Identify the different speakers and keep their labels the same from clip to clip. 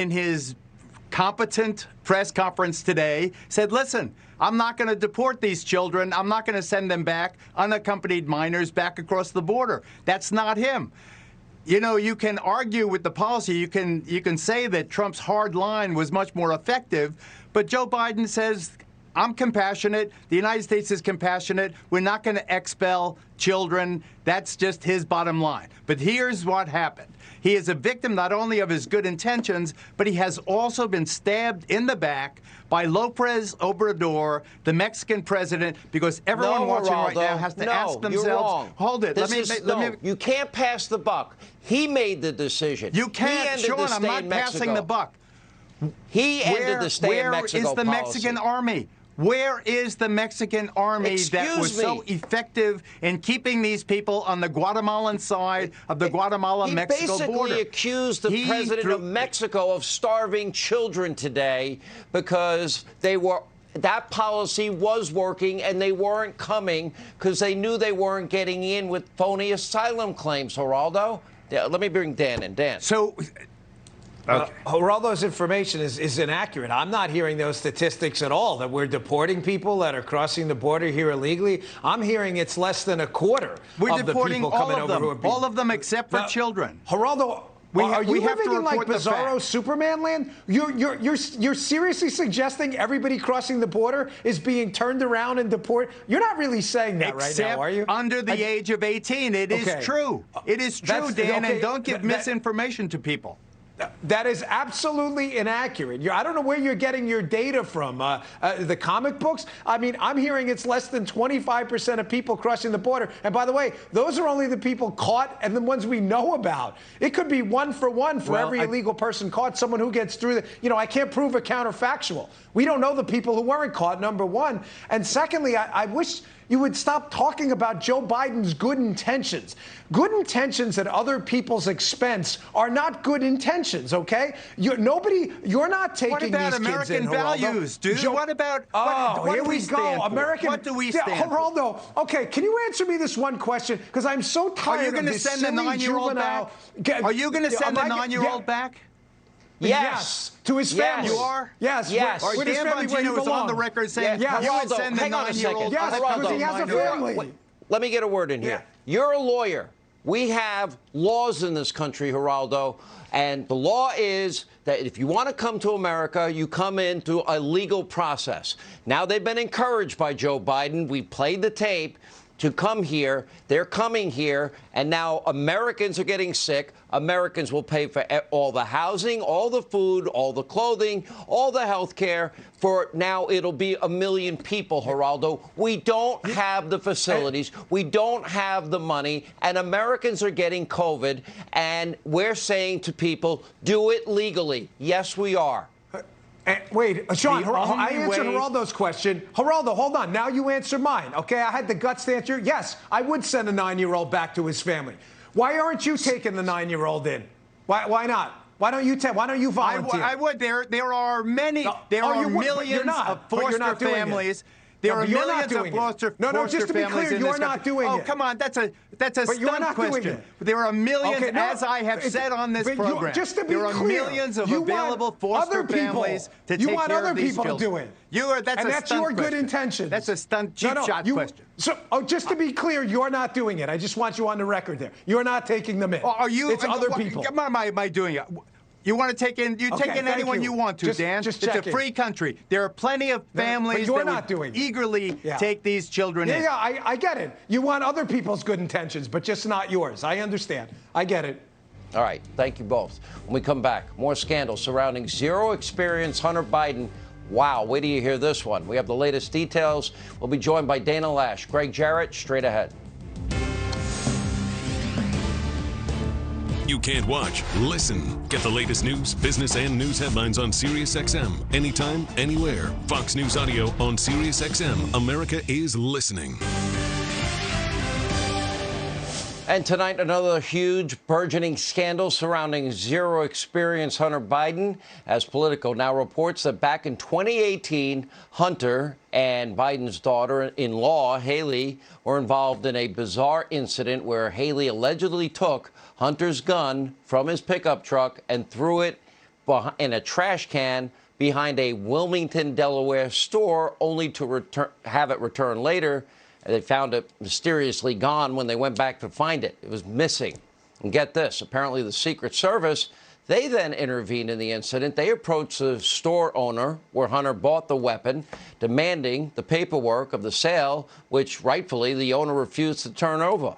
Speaker 1: in his competent press conference today, said, listen, I'm not going to deport these children. I'm not going to send them back, unaccompanied minors, back across the border. That's not him. You know, you can argue with the policy. You can say that Trump's hard line was much more effective, but Joe Biden says, I'm compassionate. The United States is compassionate. We're not going to expel children. That's just his bottom line. But here's what happened. He is a victim not only of his good intentions, but he has also been stabbed in the back by López Obrador, the Mexican president, because everyone watching right now has to ask themselves,
Speaker 2: you're wrong.
Speaker 1: Hold it.
Speaker 2: You can't pass the buck. He made the decision.
Speaker 1: You can't, Sean, I'm not passing the buck.
Speaker 2: He ended the stay in Mexico
Speaker 1: Where is the Mexican army? Where is the Mexican army that was so effective in keeping these people on the Guatemalan side of the Guatemala-Mexico border?
Speaker 2: He basically accused the president of Mexico of starving children today because that policy was working and they weren't coming because they knew they weren't getting in with phony asylum claims, Geraldo. Let me bring Dan in. Dan.
Speaker 1: So... Okay.
Speaker 3: Geraldo's information is inaccurate. I'm not hearing those statistics at all, that we're deporting people that are crossing the border here illegally. I'm hearing it's less than a quarter of the people coming over who are being...
Speaker 1: All of them except for children.
Speaker 3: Geraldo, are you living in like bizarro Superman land? You're seriously suggesting everybody crossing the border is being turned around and deported? You're not really saying that right now, are you?
Speaker 1: Under the age of 18. It is true. It is true, Dan, and don't give misinformation to people.
Speaker 3: That is absolutely inaccurate. I don't know where you're getting your data from. The comic books? I mean, I'm hearing it's less than 25% of people crossing the border. And by the way, those are only the people caught and the ones we know about. It could be one for every illegal person caught, someone who gets through the... You know, I can't prove a counterfactual. We don't know the people who weren't caught, number one. And secondly, I wish you would stop talking about Joe Biden's good intentions. Good intentions at other people's expense are not good intentions, okay? You're not taking these kids in, Geraldo.
Speaker 1: What about American values, dude? What about... what
Speaker 3: here
Speaker 1: do
Speaker 3: we go.
Speaker 1: American... What do we stand for?
Speaker 3: Geraldo, okay, can you answer me this one question? Because I'm so tired of this silly
Speaker 1: juvenile... Are you going to send the 9-year-old back?
Speaker 3: Yes. To his family.
Speaker 1: You are?
Speaker 3: Yes.
Speaker 1: Yes. Or Dan Bongino is on the record saying you would send the 9-year-old.
Speaker 3: Yes, because he has a family.
Speaker 2: Let me get a word in here. You're a lawyer. We have laws in this country, Geraldo, and the law is that if you want to come to America, you come in through a legal process. Now they've been encouraged by Joe Biden. We played the tape to come here. They're coming here, and now Americans are getting sick. Americans will pay for all the housing, all the food, all the clothing, all the health care. For now, it'll be 1 million people, Geraldo. We don't have the facilities. We don't have the money, and Americans are getting COVID, and we're saying to people, do it legally. Yes, we are.
Speaker 3: Wait, Sean, I answered Geraldo's question. Geraldo, hold on. Now you answer mine, okay? I had the guts to answer. Yes, I would send a 9-year-old back to his family. Why aren't you taking the 9-year-old in? Why not? Why don't you volunteer?
Speaker 1: I would. There are many. There are millions of foster families. There are millions of foster
Speaker 3: just to be clear, you're not doing it.
Speaker 1: Oh, come on, that's a stunt question. There are millions, as I have said on this program.
Speaker 3: Just to be
Speaker 1: there are
Speaker 3: clear,
Speaker 1: millions of available foster families to take care of these children.
Speaker 3: You want other people to do it. That's your good intentions.
Speaker 1: That's a stunt cheap shot question.
Speaker 3: So, just to be clear, you're not doing it. I just want you on the record there. You're not taking them in.
Speaker 1: Are you?
Speaker 3: It's other people.
Speaker 1: Am I doing it? You want to take in? Take in anyone you want to, Dan. It's a free country. There are plenty of families that would eagerly take these children in.
Speaker 3: Yeah, I get it. You want other people's good intentions, but just not yours. I understand. I get it.
Speaker 2: All right. Thank you both. When we come back, more scandals surrounding zero-experience Hunter Biden. Wow, wait till you hear this one. We have the latest details. We'll be joined by Dana Lash, Greg Jarrett, straight ahead.
Speaker 4: You can't watch, listen. Get the latest news, business, and news headlines on SiriusXM. Anytime, anywhere. Fox News Audio on SiriusXM. America is listening.
Speaker 2: And tonight, another huge burgeoning scandal surrounding zero-experience Hunter Biden, as Politico now reports that back in 2018, Hunter and Biden's daughter-in-law, Haley, were involved in a bizarre incident where Haley allegedly took Hunter's gun from his pickup truck and threw it in a trash can behind a Wilmington, Delaware store, only to have it returned later. They found it mysteriously gone when they went back to find it. It was missing. And get this, apparently the Secret Service, they then intervened in the incident. They approached the store owner where Hunter bought the weapon, demanding the paperwork of the sale, which rightfully the owner refused to turn over.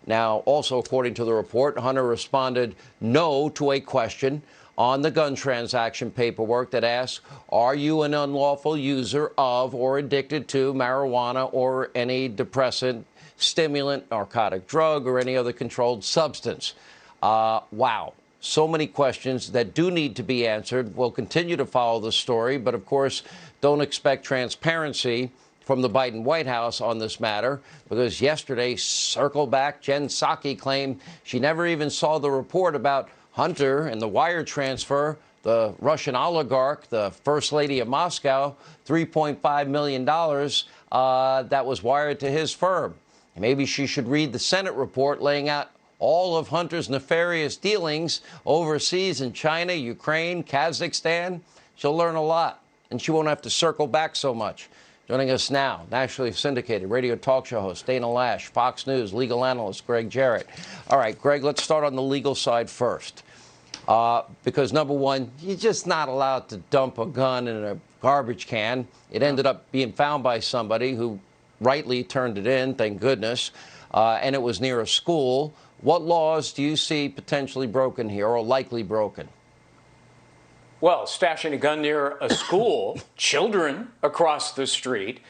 Speaker 2: Now, also according to the report, Hunter responded no to a question on the gun transaction paperwork that asks, are you an unlawful user of or addicted to marijuana or any depressant, stimulant, narcotic drug, or any other controlled substance? Wow. So many questions that do need to be answered. We'll continue to follow the story, but of course, don't expect transparency from the Biden White House on this matter, because yesterday, circle back, Jen Psaki claimed she never even saw the report about Hunter and the wire transfer, the Russian oligarch, the First Lady of Moscow, $3.5 million that was wired to his firm. Maybe she should read the Senate report laying out all of Hunter's nefarious dealings overseas in China, Ukraine, Kazakhstan. She'll learn a lot, and she won't have to circle back so much. Joining us now, nationally syndicated radio talk show host Dana Lash, Fox News legal analyst Greg Jarrett. All right, Greg, let's start on the legal side first. Because, number one, you're just not allowed to dump a gun in a garbage can. It ended up being found by somebody who rightly turned it in, thank goodness, and it was near a school. What laws do you see potentially broken here or likely broken?
Speaker 5: Well, stashing a gun near a school, children across the street,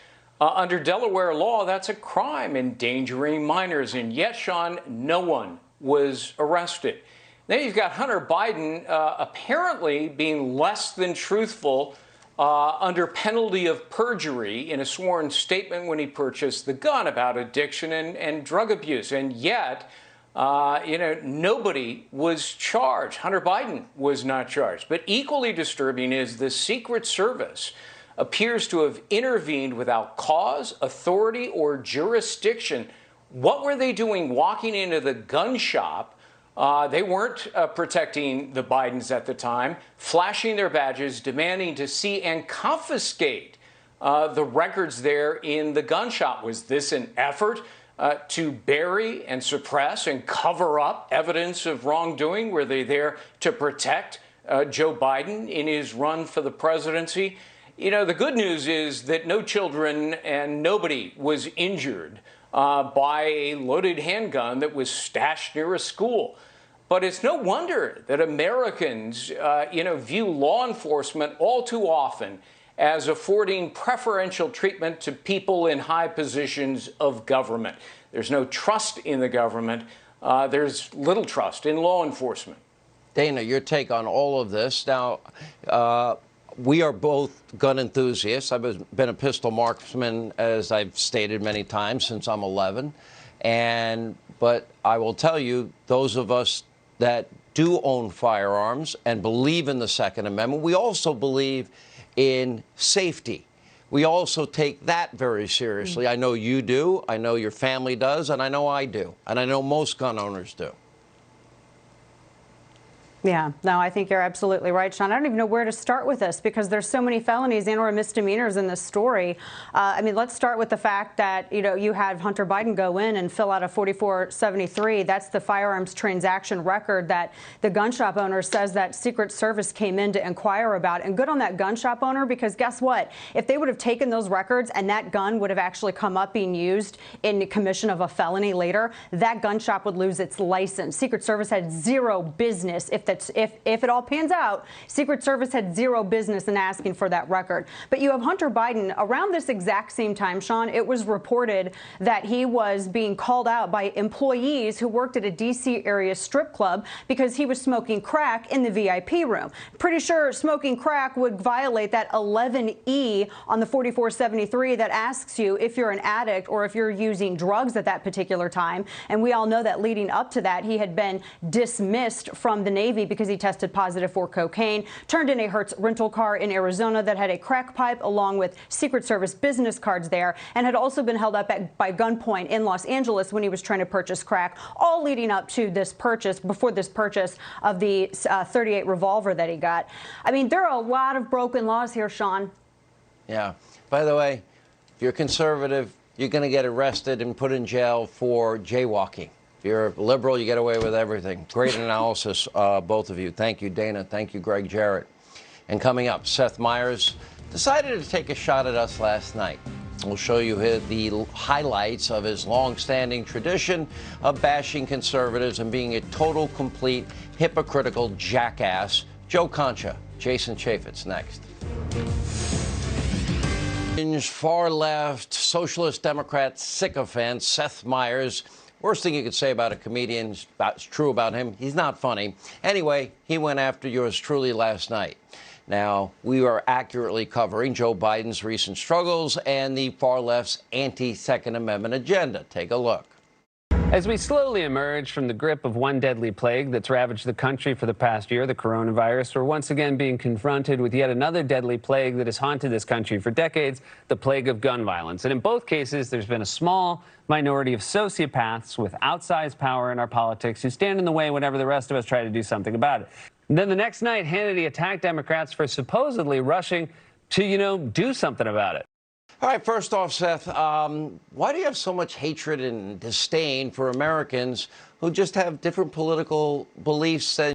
Speaker 5: under Delaware law, that's a crime, endangering minors. And yes, Sean, no one was arrested. Then you've got Hunter Biden apparently being less than truthful under penalty of perjury in a sworn statement when he purchased the gun about addiction and drug abuse. And yet, nobody was charged. Hunter Biden was not charged. But equally disturbing is the Secret Service appears to have intervened without cause, authority, or jurisdiction. What were they doing walking into the gun shop? They weren't protecting the Bidens at the time, flashing their badges, demanding to see and confiscate the records there in the gun shop. Was this an effort to bury and suppress and cover up evidence of wrongdoing? Were they there to protect Joe Biden in his run for the presidency? You know, the good news is that no children and nobody was injured by a loaded handgun that was stashed near a school. But it's no wonder that Americans, view law enforcement all too often as affording preferential treatment to people in high positions of government. There's no trust in the government. There's little trust in law enforcement.
Speaker 2: Dana, your take on all of this. Now, we are both gun enthusiasts. I've been a pistol marksman, as I've stated many times, since I'm 11. But I will tell you, those of us that do own firearms and believe in the Second Amendment, we also believe in safety. We also take that very seriously. I know you do, I know your family does, and I know I do, and I know most gun owners do.
Speaker 6: Yeah, no, I think you're absolutely right, Sean. I don't even know where to start with this because there's so many felonies and or misdemeanors in this story. Let's start with the fact that, you had Hunter Biden go in and fill out a 4473. That's the firearms transaction record that the gun shop owner says that Secret Service came in to inquire about. And good on that gun shop owner, because guess what? If they would have taken those records and that gun would have actually come up being used in the commission of a felony later, that gun shop would lose its license. Secret Service had zero business if it all pans out, Secret Service had zero business in asking for that record. But you have Hunter Biden around this exact same time, Sean. It was reported that he was being called out by employees who worked at a D.C. area strip club because he was smoking crack in the VIP room. Pretty sure smoking crack would violate that 11E on the 4473 that asks you if you're an addict or if you're using drugs at that particular time. And we all know that leading up to that, he had been dismissed from the Navy custody because he tested positive for cocaine, turned in a Hertz rental car in Arizona that had a crack pipe along with Secret Service business cards there, and had also been held up by gunpoint in Los Angeles when he was trying to purchase crack, all leading up to this purchase, before this purchase of the .38 revolver that he got. I mean, there are a lot of broken laws here, Sean.
Speaker 2: Yeah. By the way, if you're conservative, you're going to get arrested and put in jail for jaywalking. If you're a liberal, you get away with everything. Great analysis, both of you. Thank you, Dana. Thank you, Greg Jarrett. And coming up, Seth Meyers decided to take a shot at us last night. We'll show you the highlights of his long-standing tradition of bashing conservatives and being a total, complete, hypocritical jackass. Joe Concha, Jason Chaffetz next. Far left, socialist Democrat sycophant Seth Meyers. Worst thing you could say about a comedian, it's true about him. He's not funny. Anyway, he went after yours truly last night. Now, we are accurately covering Joe Biden's recent struggles and the far left's anti-Second Amendment agenda. Take a look.
Speaker 7: As we slowly emerge from the grip of one deadly plague that's ravaged the country for the past year, the coronavirus, we're once again being confronted with yet another deadly plague that has haunted this country for decades, the plague of gun violence. And in both cases, there's been a small minority of sociopaths with outsized power in our politics who stand in the way whenever the rest of us try to do something about it. And then the next night, Hannity attacked Democrats for supposedly rushing to, do something about it.
Speaker 2: All right, first off, Seth, why do you have so much hatred and disdain for Americans who just have different political beliefs than